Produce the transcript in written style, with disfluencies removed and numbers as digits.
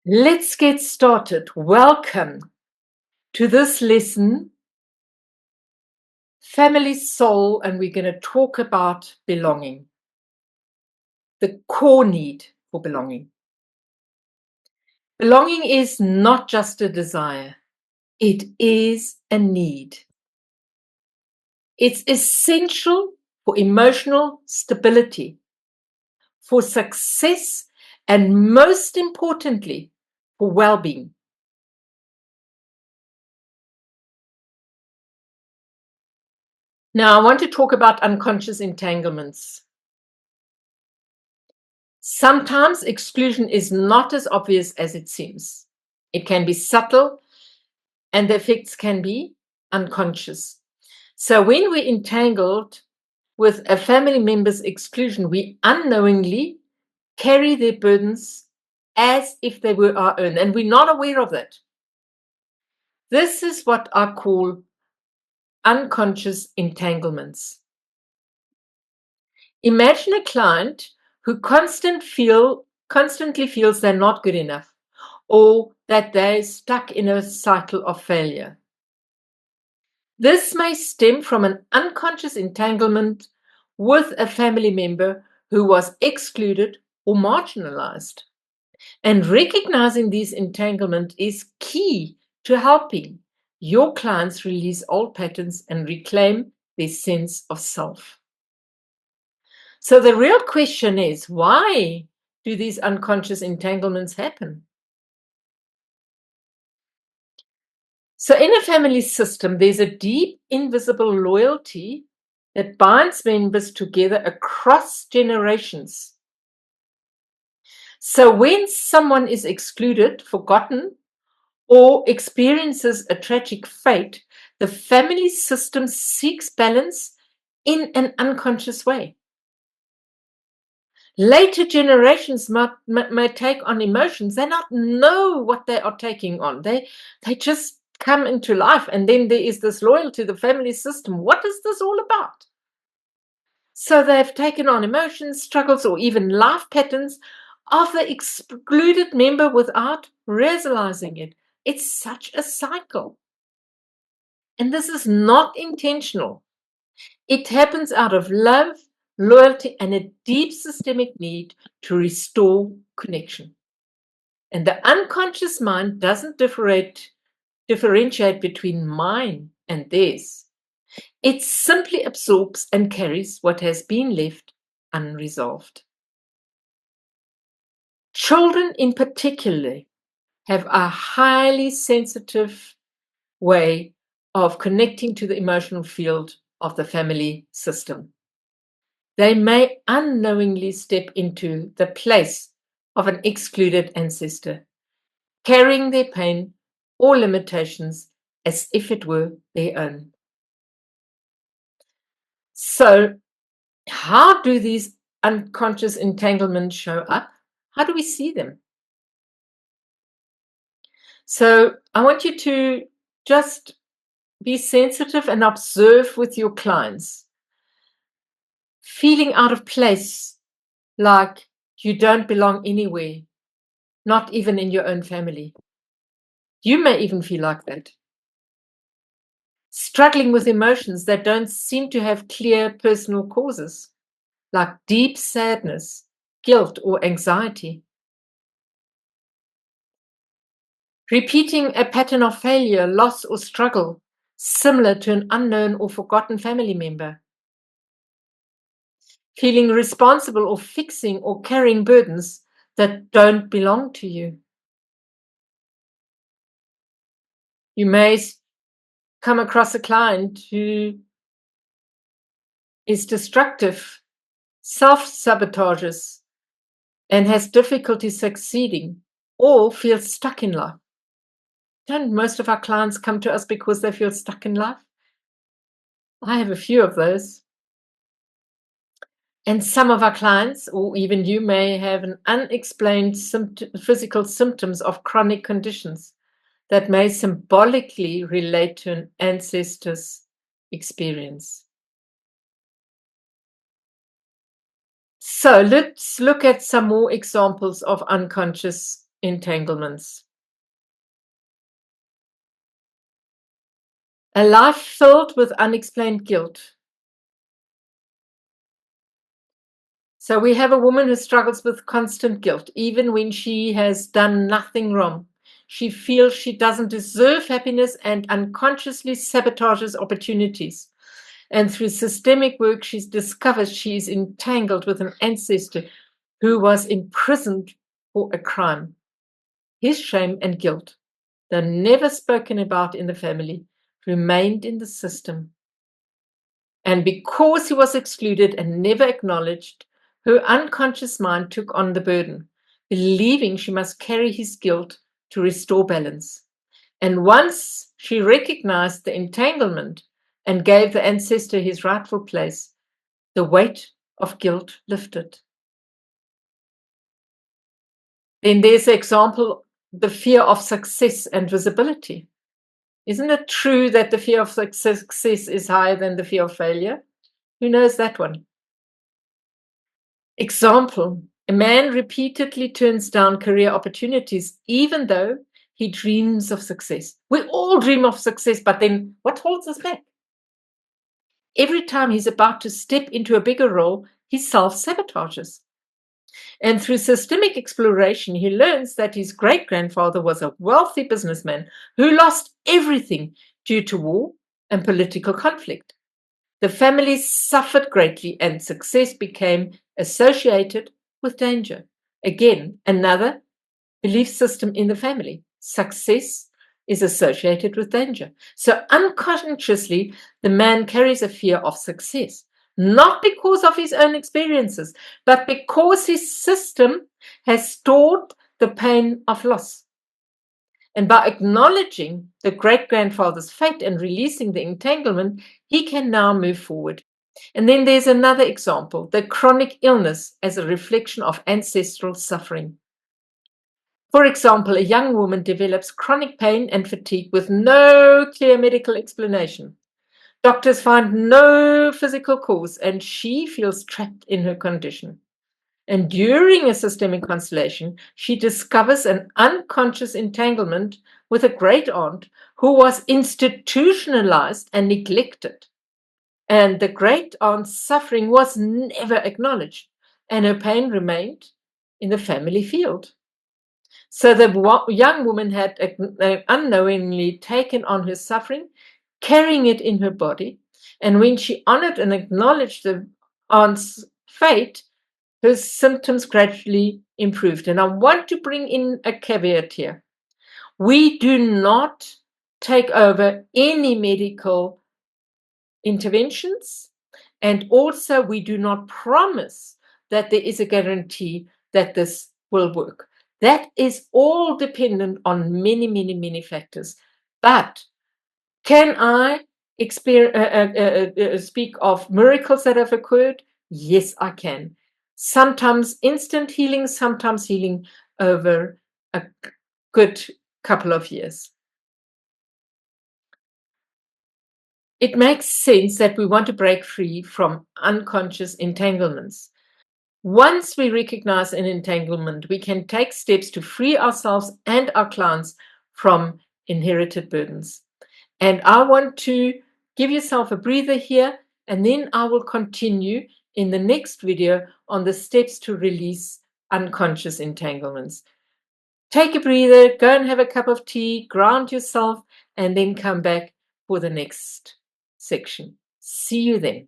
Let's get started. Welcome to this lesson, Family Soul, and we're going to talk about belonging, the core need for belonging. Belonging is not just a desire, it is a need. It's essential for emotional stability, for success, and most importantly, for well-being. Now, I want to talk about unconscious entanglements. Sometimes exclusion is not as obvious as it seems. It can be subtle and the effects can be unconscious. So when we're entangled with a family member's exclusion, we unknowingly carry their burdens as if they were our own, and we're not aware of that. This is what I call unconscious entanglements. Imagine a client who constantly feels they're not good enough, or that they're stuck in a cycle of failure. This may stem from an unconscious entanglement with a family member who was excluded or marginalized. And recognizing these entanglements is key to helping your clients release old patterns and reclaim their sense of self. So the real question is, why do these unconscious entanglements happen? So in a family system, there's a deep, invisible loyalty that binds members together across generations. So when someone is excluded, forgotten, or experiences a tragic fate, the family system seeks balance in an unconscious way. Later generations may take on emotions. They not know what they are taking on. They just come into life, and then there is this loyalty to the family system. What is this all about? So they've taken on emotions, struggles, or even life patterns of the excluded member without realizing it. It's such a cycle. And this is not intentional. It happens out of love, loyalty, and a deep systemic need to restore connection. And the unconscious mind doesn't differentiate between mine and theirs. It simply absorbs and carries what has been left unresolved. Children in particular have a highly sensitive way of connecting to the emotional field of the family system. They may unknowingly step into the place of an excluded ancestor, carrying their pain or limitations as if it were their own. So, how do these unconscious entanglements show up? How do we see them? So, I want you to just be sensitive and observe with your clients. Feeling out of place, like you don't belong anywhere, not even in your own family. You may even feel like that. Struggling with emotions that don't seem to have clear personal causes, like deep sadness, guilt, or anxiety. Repeating a pattern of failure, loss, or struggle, similar to an unknown or forgotten family member. Feeling responsible or fixing or carrying burdens that don't belong to you. You may come across a client who is destructive, self-sabotages, and has difficulty succeeding or feels stuck in life. Don't most of our clients come to us because they feel stuck in life? I have a few of those. And some of our clients, or even you, may have an unexplained physical symptoms of chronic conditions that may symbolically relate to an ancestor's experience. So let's look at some more examples of unconscious entanglements. A life filled with unexplained guilt. So we have a woman who struggles with constant guilt, even when she has done nothing wrong. She feels she doesn't deserve happiness and unconsciously sabotages opportunities. And through systemic work, she discovers she is entangled with an ancestor who was imprisoned for a crime. His shame and guilt, though never spoken about in the family, remained in the system. And because he was excluded and never acknowledged, her unconscious mind took on the burden, believing she must carry his guilt to restore balance. And once she recognized the entanglement and gave the ancestor his rightful place, the weight of guilt lifted. Then there's the example, the fear of success and visibility. Isn't it true that the fear of success is higher than the fear of failure? Who knows that one? Example, a man repeatedly turns down career opportunities even though he dreams of success. We all dream of success, but then what holds us back? Every time he's about to step into a bigger role, he self-sabotages. And through systemic exploration, he learns that his great-grandfather was a wealthy businessman who lost everything due to war and political conflict. The family suffered greatly and success became associated with danger. Again, another belief system in the family. Success is associated with danger. So unconsciously, the man carries a fear of success, not because of his own experiences, but because his system has stored the pain of loss. And by acknowledging the great-grandfather's fate and releasing the entanglement, he can now move forward. And then there's another example, the chronic illness as a reflection of ancestral suffering. For example, a young woman develops chronic pain and fatigue with no clear medical explanation. Doctors find no physical cause, and she feels trapped in her condition. And during a systemic constellation, she discovers an unconscious entanglement with a great aunt who was institutionalized and neglected. And the great aunt's suffering was never acknowledged, and her pain remained in the family field. So the young woman had unknowingly taken on her suffering, carrying it in her body. And when she honored and acknowledged the aunt's fate, her symptoms gradually improved. And I want to bring in a caveat here. We do not take over any medical interventions, and also we do not promise that there is a guarantee that this will work. That is all dependent on many, many, many factors. But can I speak of miracles that have occurred? Yes, I can. Sometimes instant healing, sometimes healing over a good couple of years. It makes sense that we want to break free from unconscious entanglements. Once we recognize an entanglement, we can take steps to free ourselves and our clients from inherited burdens. And I want to give yourself a breather here, and then I will continue in the next video on the steps to release unconscious entanglements. Take a breather, go and have a cup of tea, ground yourself, and then come back for the next section. See you then.